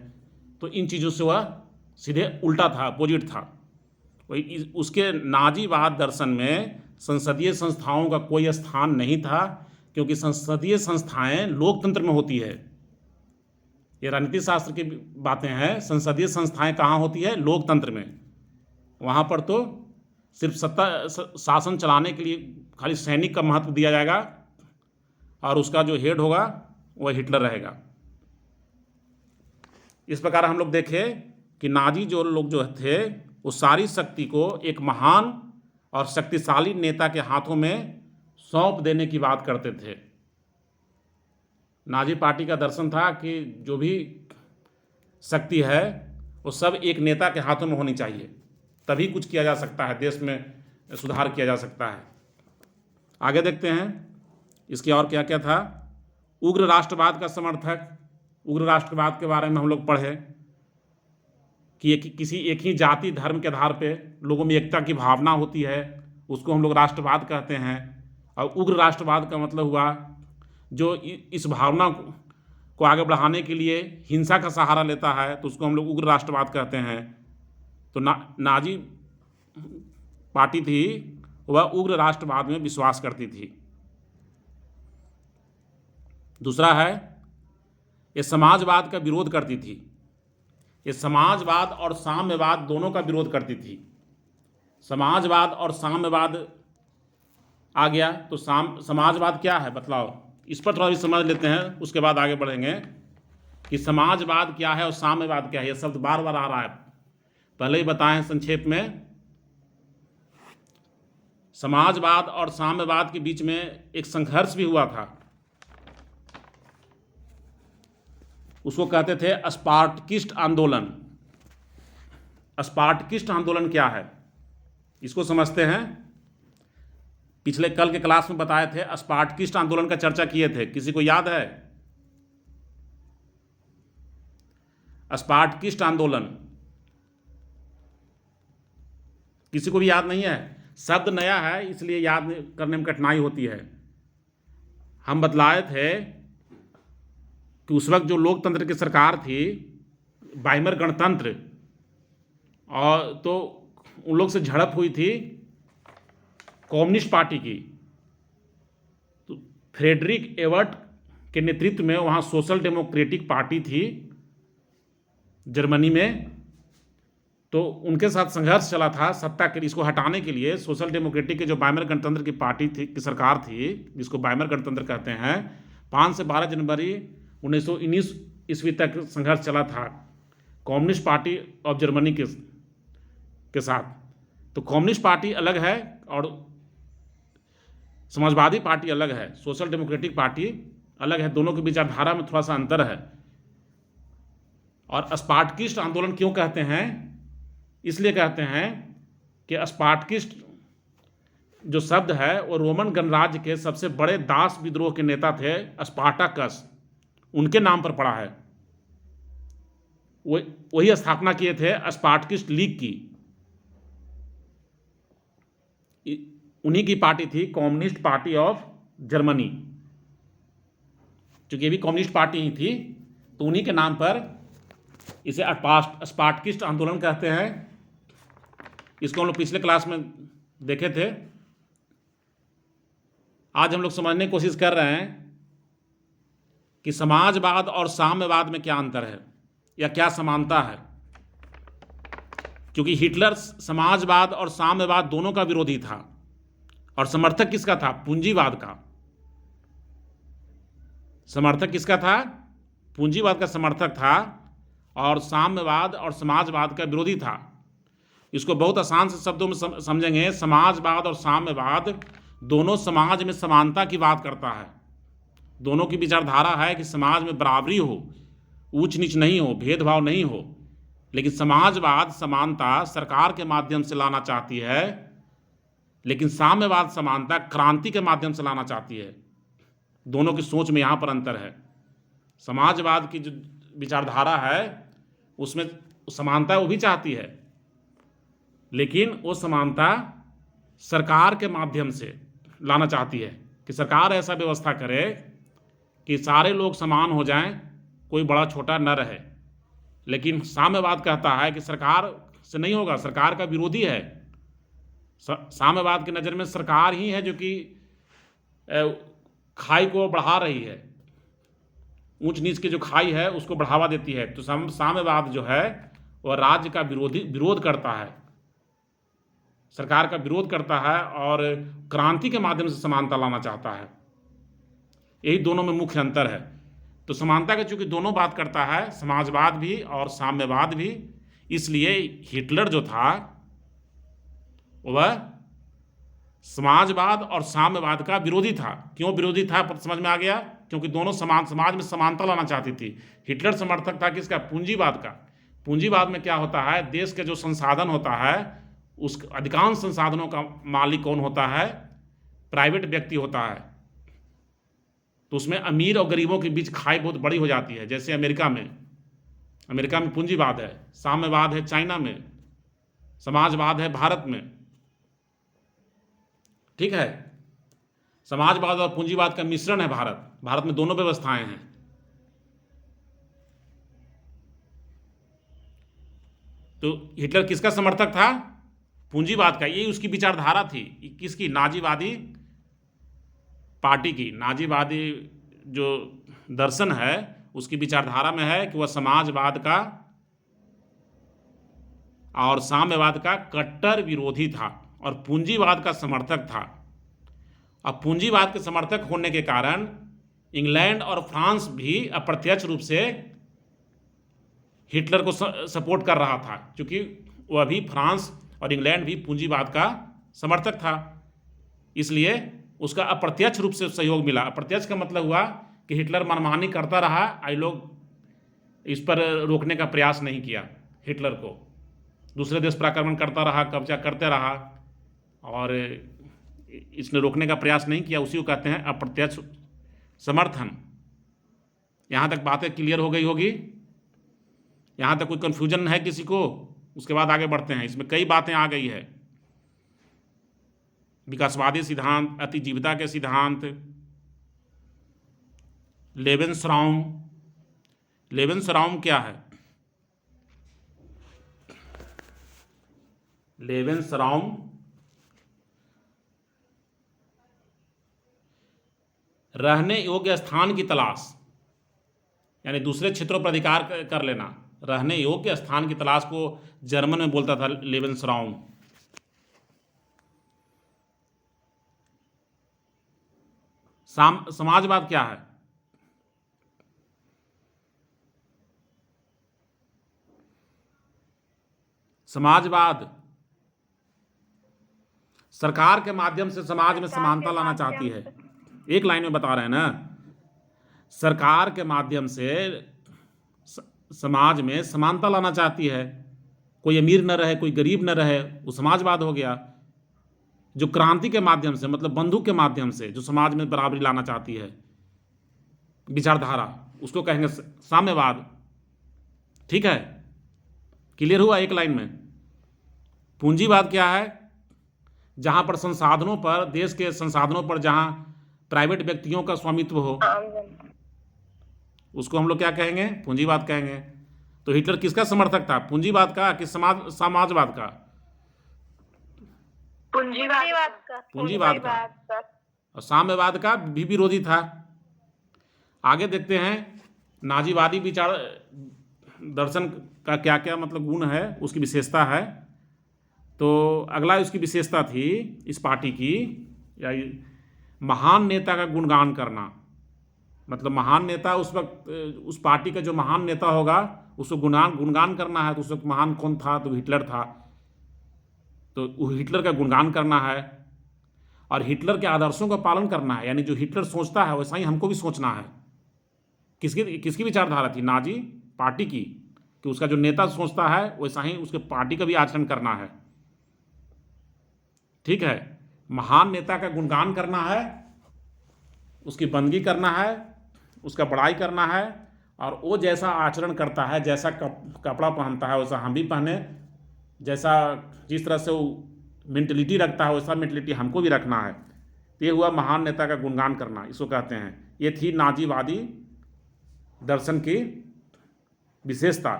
तो इन चीज़ों से वह सीधे उल्टा था, अपोजिट था। वही उसके नाजीवाद दर्शन में संसदीय संस्थाओं का कोई स्थान नहीं था, क्योंकि संसदीय संस्थाएं लोकतंत्र में होती है। ये राजनीति शास्त्र की बातें हैं। संसदीय संस्थाएं कहाँ होती है? लोकतंत्र में। वहाँ पर तो सिर्फ शासन चलाने के लिए खाली सैनिक का महत्व दिया जाएगा, और उसका जो हेड होगा वह हिटलर रहेगा। इस प्रकार हम लोग देखें कि नाजी जो लोग जो थे वो सारी शक्ति को एक महान और शक्तिशाली नेता के हाथों में सौंप देने की बात करते थे। नाजी पार्टी का दर्शन था कि जो भी शक्ति है वो सब एक नेता के हाथों में होनी चाहिए, तभी कुछ किया जा सकता है, देश में सुधार किया जा सकता है। आगे देखते हैं इसके और क्या क्या था। उग्र राष्ट्रवाद का समर्थक। उग्र राष्ट्रवाद के बारे में हम लोग पढ़े कि किसी एक ही जाति धर्म के आधार पे लोगों में एकता की भावना होती है, उसको हम लोग राष्ट्रवाद कहते हैं। और उग्र राष्ट्रवाद का मतलब हुआ जो इस भावना को आगे बढ़ाने के लिए हिंसा का सहारा लेता है, तो उसको हम लोग उग्र राष्ट्रवाद कहते हैं। तो नाजी पार्टी थी वह उग्र राष्ट्रवाद में विश्वास करती थी। दूसरा है ये समाजवाद का विरोध करती थी। ये समाजवाद और साम्यवाद दोनों का विरोध करती थी। समाजवाद और साम्यवाद आ गया तो समाजवाद क्या है बतलाओ, इस पर थोड़ा भी समझ लेते हैं, उसके बाद आगे बढ़ेंगे कि समाजवाद क्या है और साम्यवाद क्या है। यह शब्द बार बार आ रहा है, पहले ही बताएं संक्षेप में। समाजवाद और साम्यवाद के बीच में एक संघर्ष भी हुआ था, उसको कहते थे स्पार्टकिस्ट आंदोलन। स्पार्टकिस्ट आंदोलन क्या है इसको समझते हैं। पिछले कल के क्लास में बताए थे, स्पार्टकिस्ट आंदोलन का चर्चा किए थे, किसी को याद है? स्पार्टकिस्ट आंदोलन किसी को भी याद नहीं है? शब्द नया है इसलिए याद करने में कठिनाई होती है। हम बतलाए थे कि उस वक्त जो लोकतंत्र की सरकार थी, वाइमर गणतंत्र, और तो उन लोग से झड़प हुई थी कम्युनिस्ट पार्टी की। तो फ्रेडरिक एबर्ट के नेतृत्व में वहाँ सोशल डेमोक्रेटिक पार्टी थी जर्मनी में, तो उनके साथ संघर्ष चला था सत्ता के लिए। इसको हटाने के लिए सोशल डेमोक्रेटिक के जो वाइमर गणतंत्र की पार्टी थी, की सरकार थी, जिसको वाइमर गणतंत्र कहते हैं, 5 से 12 जनवरी 1919 ईस्वी तक संघर्ष चला था कम्युनिस्ट पार्टी ऑफ जर्मनी के साथ। तो कम्युनिस्ट पार्टी अलग है और समाजवादी पार्टी अलग है, सोशल डेमोक्रेटिक पार्टी अलग है, दोनों की विचारधारा में थोड़ा सा अंतर है। और स्पार्टकिस्ट आंदोलन क्यों कहते हैं? इसलिए कहते हैं कि स्पार्टकिस्ट जो शब्द है वो रोमन गणराज्य के सबसे बड़े दास विद्रोह के नेता थे स्पार्टाकस, उनके नाम पर पड़ा है। वही स्थापना किए थे स्पार्टकिस्ट लीग की, उन्हीं की पार्टी थी कम्युनिस्ट पार्टी ऑफ जर्मनी। चूंकि ये भी कम्युनिस्ट पार्टी ही थी, तो उन्हीं के नाम पर इसे स्पार्टकिस्ट आंदोलन कहते हैं। इसको हम लोग पिछले क्लास में देखे थे। आज हम लोग समझने की कोशिश कर रहे हैं कि समाजवाद और साम्यवाद में क्या अंतर है या क्या समानता है, क्योंकि हिटलर समाजवाद और साम्यवाद दोनों का विरोधी था और समर्थक किसका था? पूंजीवाद का। समर्थक किसका था? पूंजीवाद का समर्थक था और साम्यवाद और समाजवाद का विरोधी था। इसको बहुत आसान से शब्दों में समझेंगे। समाजवाद और साम्यवाद दोनों समाज में समानता की बात करता है। दोनों की विचारधारा है कि समाज में बराबरी हो, ऊंच नीच नहीं हो, भेदभाव नहीं हो। लेकिन समाजवाद समानता सरकार के माध्यम से लाना चाहती है, लेकिन साम्यवाद समानता क्रांति के माध्यम से लाना चाहती है। दोनों की सोच में यहाँ पर अंतर है। समाजवाद की जो विचारधारा है उसमें समानता वो भी चाहती है, लेकिन वो समानता सरकार के माध्यम से लाना चाहती है कि सरकार ऐसा व्यवस्था करे कि सारे लोग समान हो जाएं, कोई बड़ा छोटा न रहे। लेकिन साम्यवाद कहता है कि सरकार से नहीं होगा, सरकार का विरोधी है। साम्यवाद की नज़र में सरकार ही है जो कि खाई को बढ़ा रही है, ऊंच नीच की जो खाई है उसको बढ़ावा देती है। तो साम्यवाद जो है वह राज्य का विरोध करता है, सरकार का विरोध करता है और क्रांति के माध्यम से समानता लाना चाहता है। यही दोनों में मुख्य अंतर है। तो समानता का चूंकि दोनों बात करता है, समाजवाद भी और साम्यवाद भी, इसलिए हिटलर जो था वह समाजवाद और साम्यवाद का विरोधी था। क्यों विरोधी था समझ में आ गया? क्योंकि दोनों समाज में समानता लाना चाहती थी। हिटलर समर्थक था किसका? पूंजीवाद का। पूंजीवाद में क्या होता है? देश के जो संसाधन होता है उस अधिकांश संसाधनों का मालिक कौन होता है? प्राइवेट व्यक्ति होता है। तो उसमें अमीर और गरीबों के बीच खाई बहुत बड़ी हो जाती है। जैसे अमेरिका में पूंजीवाद है, साम्यवाद है चाइना में, समाजवाद है भारत में। ठीक है, समाजवाद और पूंजीवाद का मिश्रण है भारत में दोनों व्यवस्थाएं हैं। तो हिटलर किसका समर्थक था? पूंजीवाद का। यही उसकी विचारधारा थी। किसकी? नाजीवादी पार्टी की। नाजीवादी जो दर्शन है उसकी विचारधारा में है कि वह समाजवाद का और साम्यवाद का कट्टर विरोधी था और पूंजीवाद का समर्थक था। अब पूंजीवाद के समर्थक होने के कारण इंग्लैंड और फ्रांस भी अप्रत्यक्ष रूप से हिटलर को सपोर्ट कर रहा था, क्योंकि वह भी फ्रांस और इंग्लैंड भी पूंजीवाद का समर्थक था। इसलिए उसका अप्रत्यक्ष रूप से सहयोग मिला। अप्रत्यक्ष का मतलब हुआ कि हिटलर मनमानी करता रहा, आई लोग इस पर रोकने का प्रयास नहीं किया। हिटलर को दूसरे देश पर आक्रमण करता रहा, कब्जा करते रहा और इसने रोकने का प्रयास नहीं किया। उसी को कहते हैं अप्रत्यक्ष समर्थन। यहाँ तक बातें क्लियर हो गई होगी? यहाँ तक कोई कन्फ्यूजन है किसी को? उसके बाद आगे बढ़ते हैं। इसमें कई बातें आ गई है। विकासवादी सिद्धांत, अतिजीवता के सिद्धांत, लेवेंसराउम क्या है? लेवेंसराउम रहने योग्य स्थान की तलाश, यानी दूसरे क्षेत्रों पर अधिकार कर लेना। रहने योग्य स्थान की तलाश को जर्मन में बोलता था लेवेंसराउम। समाजवाद क्या है? समाजवाद सरकार के माध्यम से समाज में समानता लाना चाहती है। एक लाइन में बता रहे हैं ना, सरकार के माध्यम से समाज में समानता लाना चाहती है। कोई अमीर न रहे, कोई गरीब न रहे, वो समाजवाद हो गया। जो क्रांति के माध्यम से, मतलब बंदूक के माध्यम से जो समाज में बराबरी लाना चाहती है विचारधारा, उसको कहेंगे साम्यवाद। ठीक है, क्लियर हुआ एक लाइन में? पूंजीवाद क्या है? जहां पर संसाधनों पर, देश के संसाधनों पर जहां प्राइवेट व्यक्तियों का स्वामित्व हो, उसको हम लोग क्या कहेंगे? पूंजीवाद कहेंगे। तो हिटलर किसका समर्थक था? पूंजीवाद का कि समाजवाद का? पूंजीवाद का। पूंजीवाद का। और साम्यवाद का भी विरोधी था। आगे देखते हैं नाजीवादी विचार दर्शन का क्या क्या मतलब गुण है, उसकी विशेषता है। तो अगला उसकी विशेषता थी इस पार्टी की, या महान नेता का गुणगान करना। मतलब महान नेता उस वक्त उस पार्टी का जो महान नेता होगा उसको गुणगान करना है। तो उस वक्त महान कौन था? तो हिटलर था। तो हिटलर का गुणगान करना है और हिटलर के आदर्शों का पालन करना है। यानी जो हिटलर सोचता है वैसा ही हमको भी सोचना है। किसकी किसकी विचारधारा थी? नाजी पार्टी की, कि उसका जो नेता सोचता है वैसा ही उसके पार्टी का भी आचरण करना है। ठीक है, महान नेता का गुणगान करना है, उसकी बंदगी करना है, उसका बड़ाई करना है, और वो जैसा आचरण करता है, जैसा कपड़ा पहनता है वैसा हम भी पहने, जैसा जिस तरह से वो मेंटलिटी रखता है वैसा मेंटलिटी हमको भी रखना है। तो ये हुआ महान नेता का गुणगान करना, इसको कहते हैं। ये थी नाजीवादी दर्शन की विशेषता,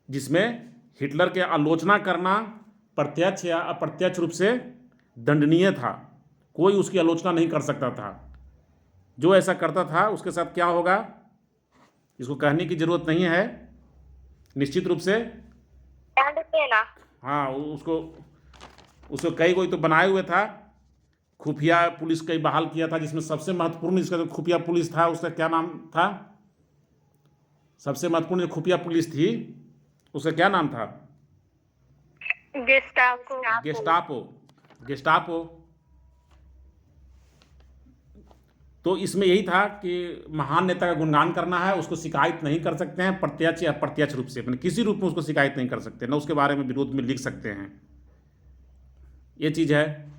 जिसमें हिटलर के आलोचना करना प्रत्यक्ष या अप्रत्यक्ष रूप से दंडनीय था। कोई उसकी आलोचना नहीं कर सकता था। जो ऐसा करता था उसके साथ क्या होगा इसको कहने की जरूरत नहीं है, निश्चित रूप से। हाँ, उसको कई कोई तो बनाए हुए था। खुफिया पुलिस कई बहाल किया था, जिसमें सबसे महत्वपूर्ण इसका जो खुफिया पुलिस था उसका क्या नाम था? सबसे महत्वपूर्ण जो खुफिया पुलिस थी उसका क्या नाम था? गेस्टापो। तो इसमें यही था कि महान नेता का गुणगान करना है, उसको शिकायत नहीं कर सकते हैं प्रत्यक्ष या अप्रत्यक्ष रूप से, किसी रूप में उसको शिकायत नहीं कर सकते, ना उसके बारे में विरोध में लिख सकते हैं। ये चीज़ है।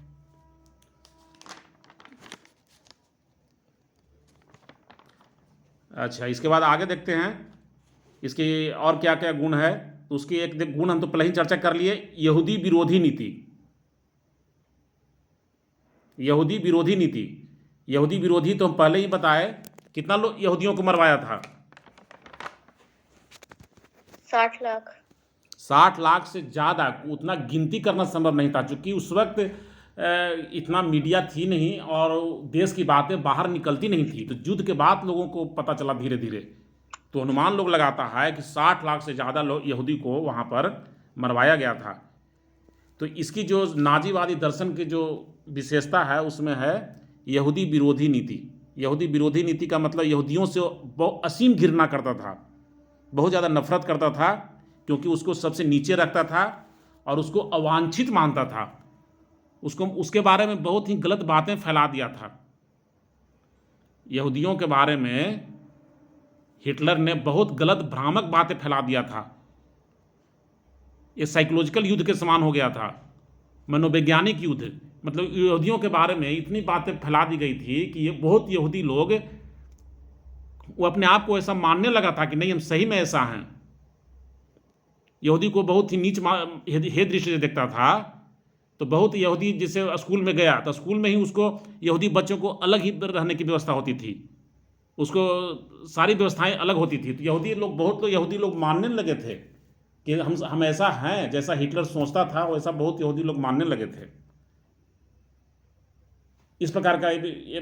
अच्छा, इसके बाद आगे देखते हैं इसकी और क्या क्या गुण है। तो उसकी एक गुण हम तो पहले ही चर्चा कर लिए, यहूदी विरोधी नीति। यहूदी विरोधी नीति, यहूदी विरोधी तो हम पहले ही बताए। कितना लोग यहूदियों को मरवाया था? 60 लाख। 60 लाख से ज़्यादा। उतना गिनती करना संभव नहीं था, क्योंकि उस वक्त इतना मीडिया थी नहीं और देश की बातें बाहर निकलती नहीं थी। तो युद्ध के बाद लोगों को पता चला धीरे धीरे। तो अनुमान लोग लगाता है कि 60 लाख से ज़्यादा लोग यहूदी को वहाँ पर मरवाया गया था। तो इसकी जो नाजीवादी दर्शन की जो विशेषता है उसमें है यहूदी विरोधी नीति। यहूदी विरोधी नीति का मतलब यहूदियों से बहुत असीम घृणा करता था, बहुत ज़्यादा नफरत करता था, क्योंकि उसको सबसे नीचे रखता था और उसको अवांछित मानता था। उसको उसके बारे में बहुत ही गलत बातें फैला दिया था। यहूदियों के बारे में हिटलर ने बहुत गलत भ्रामक बातें फैला दिया था। ये साइकोलॉजिकल युद्ध के समान हो गया था, मनोवैज्ञानिक युद्ध। मतलब यहूदियों के बारे में इतनी बातें फैला दी गई थी कि ये बहुत यहूदी लोग वो अपने आप को ऐसा मानने लगा था कि नहीं, हम सही में ऐसा हैं। यहूदी को बहुत ही नीच हे दृष्टि से देखता था। तो बहुत यहूदी जैसे स्कूल में गया तो स्कूल में ही उसको यहूदी बच्चों को अलग ही रहने की व्यवस्था होती थी, उसको सारी व्यवस्थाएं अलग होती थी। तो यहूदी लोग, बहुत लोग यहूदी लोग मानने लगे थे कि हम ऐसा हैं, जैसा हिटलर सोचता था वैसा बहुत यहूदी लोग मानने लगे थे। इस प्रकार का ये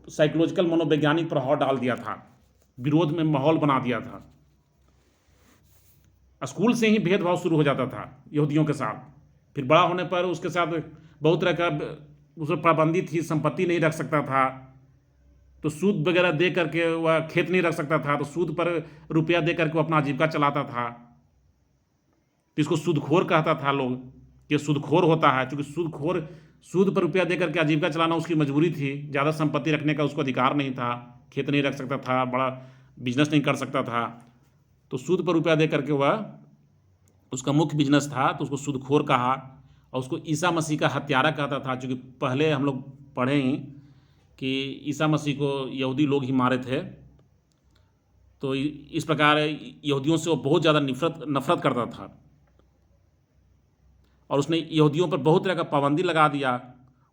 साइकोलॉजिकल मनोवैज्ञानिक प्रभाव डाल दिया था, विरोध में माहौल बना दिया था। स्कूल से ही भेदभाव शुरू हो जाता था यहूदियों के साथ। फिर बड़ा होने पर उसके साथ बहुत तरह का उसमें पाबंदी थी, संपत्ति नहीं रख सकता था, तो सूद वगैरह दे करके वह खेत नहीं रख सकता था, तो सूद पर रुपया दे करके वो अपना आजीविका चलाता था। तो इसको सूदखोर कहता था लोग, कि सूदखोर होता है, क्योंकि सूद पर रुपया दे करके आजीविका चलाना उसकी मजबूरी थी। ज़्यादा संपत्ति रखने का उसको अधिकार नहीं था, खेत नहीं रख सकता था, बड़ा बिजनेस नहीं कर सकता था। तो सूद पर रुपया दे करके वह उसका मुख्य बिजनेस था, तो उसको सूदखोर कहा। और उसको ईसा मसीह का हत्यारा कहता था, क्योंकि पहले हम लोग पढ़े ही कि ईसा मसीह को यहूदी लोग ही मारे थे। तो इस प्रकार यहूदियों से वो बहुत ज़्यादा नफरत करता था और उसने यहूदियों पर बहुत तरह का पाबंदी लगा दिया।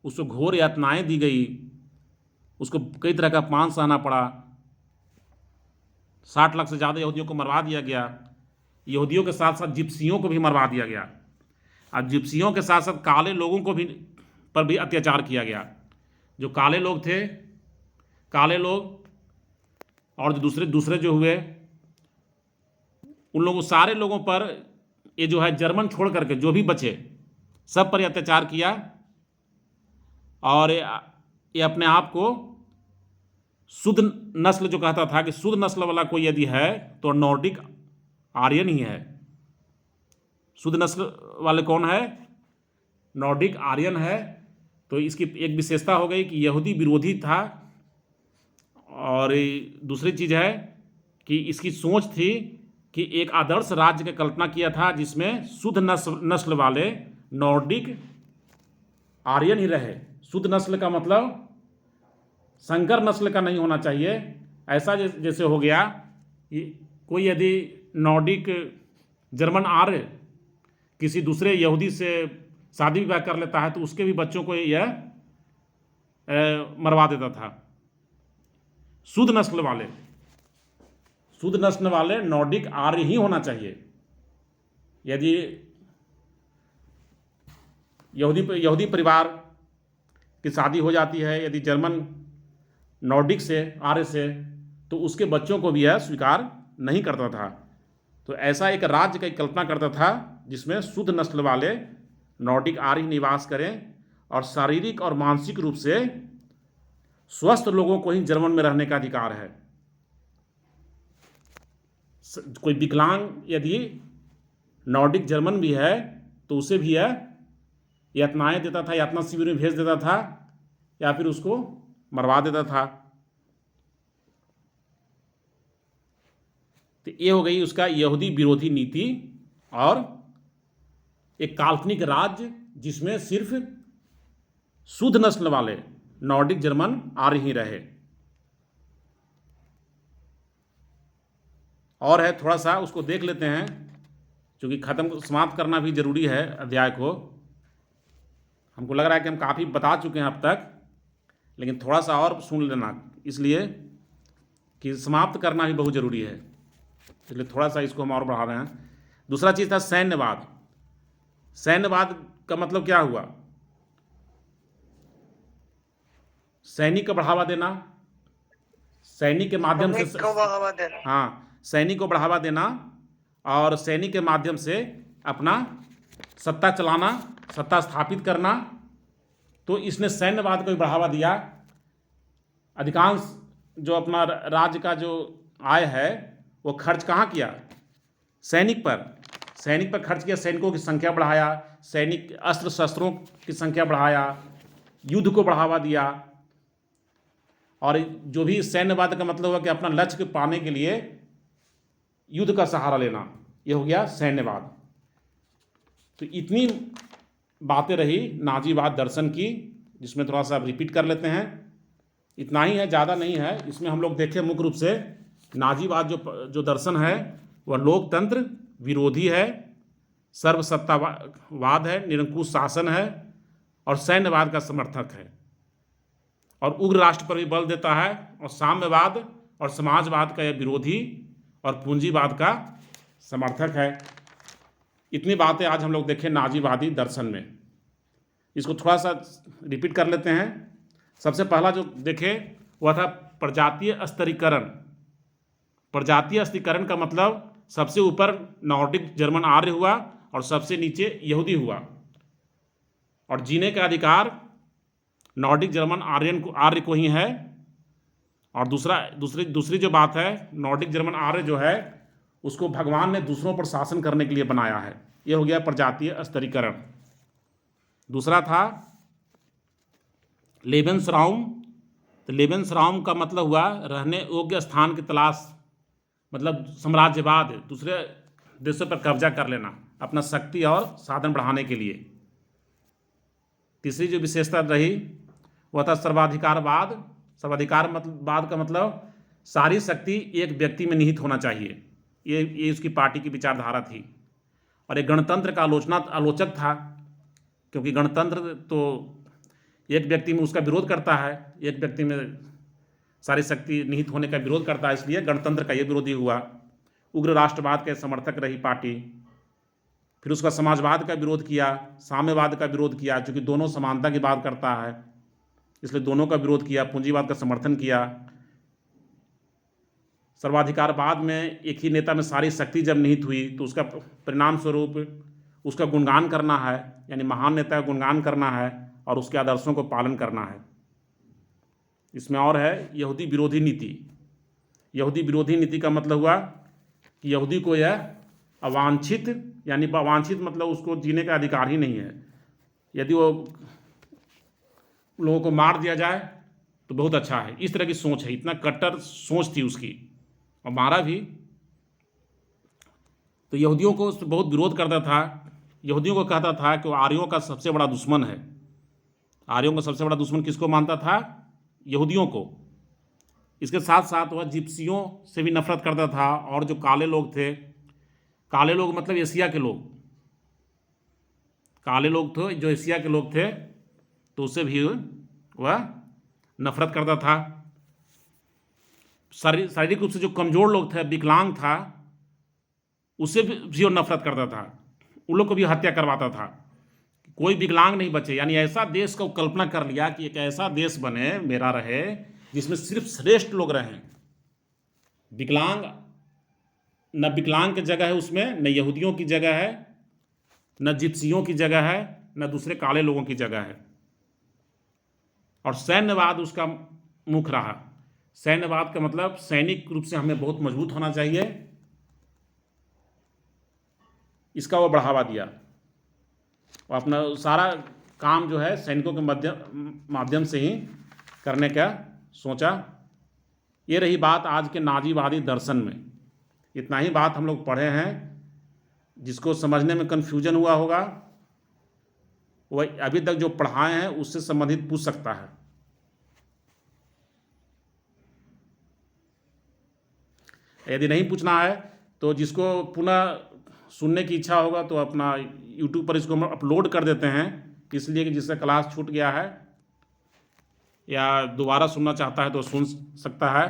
उसको घोर यातनाएं दी गई, उसको कई तरह का अपमान सहना पड़ा। 60 लाख से ज़्यादा यहूदियों को मरवा दिया गया। यहूदियों के साथ साथ जिप्सियों को भी मरवा दिया गया। अब जिप्सियों के साथ साथ काले लोगों को भी पर भी अत्याचार किया गया। जो काले लोग थे, काले लोग और जो दूसरे दूसरे जो हुए, उन लोगों सारे लोगों पर ये जो है जर्मन छोड़ करके जो भी बचे सब पर अत्याचार किया। और ये अपने आप को शुद्ध नस्ल जो कहता था कि शुद्ध नस्ल वाला कोई यदि है तो नॉर्डिक आर्यन ही है। शुद्ध नस्ल वाले कौन है? नॉर्डिक आर्यन है। तो इसकी एक विशेषता हो गई कि यहूदी विरोधी था। और दूसरी चीज़ है कि इसकी सोच थी कि एक आदर्श राज्य की कल्पना किया था जिसमें शुद्ध नस्ल वाले नॉर्डिक आर्यन ही रहे। शुद्ध नस्ल का मतलब संकर नस्ल का नहीं होना चाहिए। ऐसा जैसे हो गया कोई यदि नॉर्डिक जर्मन आर्य किसी दूसरे यहूदी से शादी विवाह कर लेता है तो उसके भी बच्चों को यह मरवा देता था। शुद्ध नस्ल वाले नॉर्डिक आर्य ही होना चाहिए। यदि यहूदी परिवार की शादी हो जाती है यदि जर्मन नॉर्डिक से आर्य से, तो उसके बच्चों को भी यह स्वीकार नहीं करता था। तो ऐसा एक राज्य की कल्पना करता था जिसमें शुद्ध नस्ल वाले नॉर्डिक आर्य निवास करें और शारीरिक और मानसिक रूप से स्वस्थ लोगों को ही जर्मन में रहने का अधिकार है। कोई विकलांग यदि नॉर्डिक जर्मन भी है तो उसे भी यह यातनाएं देता था, यातना शिविर में भेज देता था या फिर उसको मरवा देता था। तो ये हो गई उसका यहूदी विरोधी नीति और एक काल्पनिक राज्य जिसमें सिर्फ शुद्ध नस्ल वाले नॉर्डिक जर्मन आर्य ही रहे। और है थोड़ा सा उसको देख लेते हैं क्योंकि समाप्त करना भी जरूरी है अध्याय को। हमको लग रहा है कि हम काफ़ी बता चुके हैं अब तक, लेकिन थोड़ा सा और सुन लेना इसलिए कि समाप्त करना भी बहुत ज़रूरी है, इसलिए थोड़ा सा इसको हम और बढ़ा रहे हैं। दूसरा चीज़ था सैन्यवाद। सैन्यवाद का मतलब क्या हुआ? सैनिक को बढ़ावा देना, सैनिक के माध्यम से सैनिक को बढ़ावा देना और सैनिक के माध्यम से अपना सत्ता चलाना, सत्ता स्थापित करना। तो इसने सैन्यवाद को भी बढ़ावा दिया। अधिकांश जो अपना राज्य का जो आय है वो खर्च कहाँ किया? सैनिक पर खर्च किया। सैनिकों की संख्या बढ़ाया, सैनिक अस्त्र शस्त्रों की संख्या बढ़ाया, युद्ध को बढ़ावा दिया। और जो भी सैन्यवाद का मतलब हुआ कि अपना लक्ष्य को पाने के लिए युद्ध का सहारा लेना, ये हो गया सैन्यवाद। तो इतनी बातें रही नाजीवाद दर्शन की, जिसमें थोड़ा सा रिपीट कर लेते हैं। इतना ही है, ज़्यादा नहीं है। इसमें हम लोग देखें मुख्य रूप से नाजीवाद जो दर्शन है वह लोकतंत्र विरोधी है, सर्वसत्तावाद है, निरंकुश शासन है और सैन्यवाद का समर्थक है और उग्र राष्ट्र पर भी बल देता है और साम्यवाद और समाजवाद का यह विरोधी और पूंजीवाद का समर्थक है। इतनी बातें आज हम लोग देखें नाजीवादी दर्शन में। इसको थोड़ा सा रिपीट कर लेते हैं। सबसे पहला जो देखें वह था प्रजातीय स्तरीकरण। प्रजातीय स्तरीकरण का मतलब सबसे ऊपर नॉर्डिक जर्मन आर्य हुआ और सबसे नीचे यहूदी हुआ, और जीने का अधिकार नॉर्डिक जर्मन आर्य को ही है। और दूसरी जो बात है, नॉर्डिक जर्मन आर्य जो है उसको भगवान ने दूसरों पर शासन करने के लिए बनाया है। ये हो गया प्रजातीय स्तरीकरण। दूसरा था लेबेंसराउम। तो लेबेंसराउम का मतलब हुआ रहने योग्य स्थान की तलाश, मतलब साम्राज्यवाद, दूसरे देशों पर कब्जा कर लेना अपना शक्ति और साधन बढ़ाने के लिए। तीसरी जो विशेषता रही वह था सर्वाधिकारवाद। सर्वाधिकारवाद का मतलब सारी शक्ति एक व्यक्ति में निहित होना चाहिए। ये उसकी पार्टी की विचारधारा थी। और एक गणतंत्र का आलोचक था, क्योंकि गणतंत्र तो एक व्यक्ति में उसका विरोध करता है, एक व्यक्ति में सारी शक्ति निहित होने का विरोध करता है, इसलिए गणतंत्र का ये विरोधी हुआ। उग्र राष्ट्रवाद के समर्थक रही पार्टी। फिर उसका समाजवाद का विरोध किया, साम्यवाद का विरोध किया, चूँकि दोनों समानता की बात करता है इसलिए दोनों का विरोध किया। पूंजीवाद का समर्थन किया। सर्वाधिकारवाद में एक ही नेता में सारी शक्ति जब निहित हुई तो उसका परिणाम स्वरूप उसका गुणगान करना है, यानी महान नेता का गुणगान करना है और उसके आदर्शों को पालन करना है। इसमें और है यहूदी विरोधी नीति। यहूदी विरोधी नीति का मतलब हुआ कि यहूदी को यह अवांछित, यानी अवांछित मतलब उसको जीने का अधिकार ही नहीं है। यदि वो लोगों को मार दिया जाए तो बहुत अच्छा है, इस तरह की सोच है। इतना कट्टर सोच थी उसकी, और मारा भी। तो यहूदियों को उस बहुत विरोध करता था। यहूदियों को कहता था कि वो आर्यों का सबसे बड़ा दुश्मन है। आर्यों का सबसे बड़ा दुश्मन किसको मानता था? यहूदियों को। इसके साथ साथ वह जिप्सियों से भी नफरत करता था, और जो काले लोग थे, काले लोग मतलब एशिया के लोग, काले लोग थे जो एशिया के लोग थे, तो उससे भी वह नफरत करता था। शारीरिक रूप से जो कमज़ोर लोग थे, विकलांग था, उससे भी वो नफरत करता था। उन लोग को भी हत्या करवाता था, कोई विकलांग नहीं बचे। यानी ऐसा देश को कल्पना कर लिया कि एक ऐसा देश बने, मेरा रहे, जिसमें सिर्फ श्रेष्ठ लोग रहें। विकलांग, न विकलांग की जगह है उसमें, न यहूदियों की जगह है, न जिप्सियों की जगह है, न दूसरे काले लोगों की जगह है। और सैन्यवाद उसका मुख्य रहा। सैन्यवाद का मतलब सैनिक रूप से हमें बहुत मजबूत होना चाहिए, इसका वो बढ़ावा दिया। और अपना सारा काम जो है सैनिकों के माध्यम से ही करने का सोचा। ये रही बात आज के नाजीवादी दर्शन में। इतना ही बात हम लोग पढ़े हैं। जिसको समझने में कन्फ्यूजन हुआ होगा वह अभी तक जो पढ़ाए हैं उससे संबंधित पूछ सकता है। यदि नहीं पूछना है तो जिसको पुनः सुनने की इच्छा होगा तो अपना YouTube पर इसको हम अपलोड कर देते हैं, इसलिए कि जिसका क्लास छूट गया है या दोबारा सुनना चाहता है तो सुन सकता है।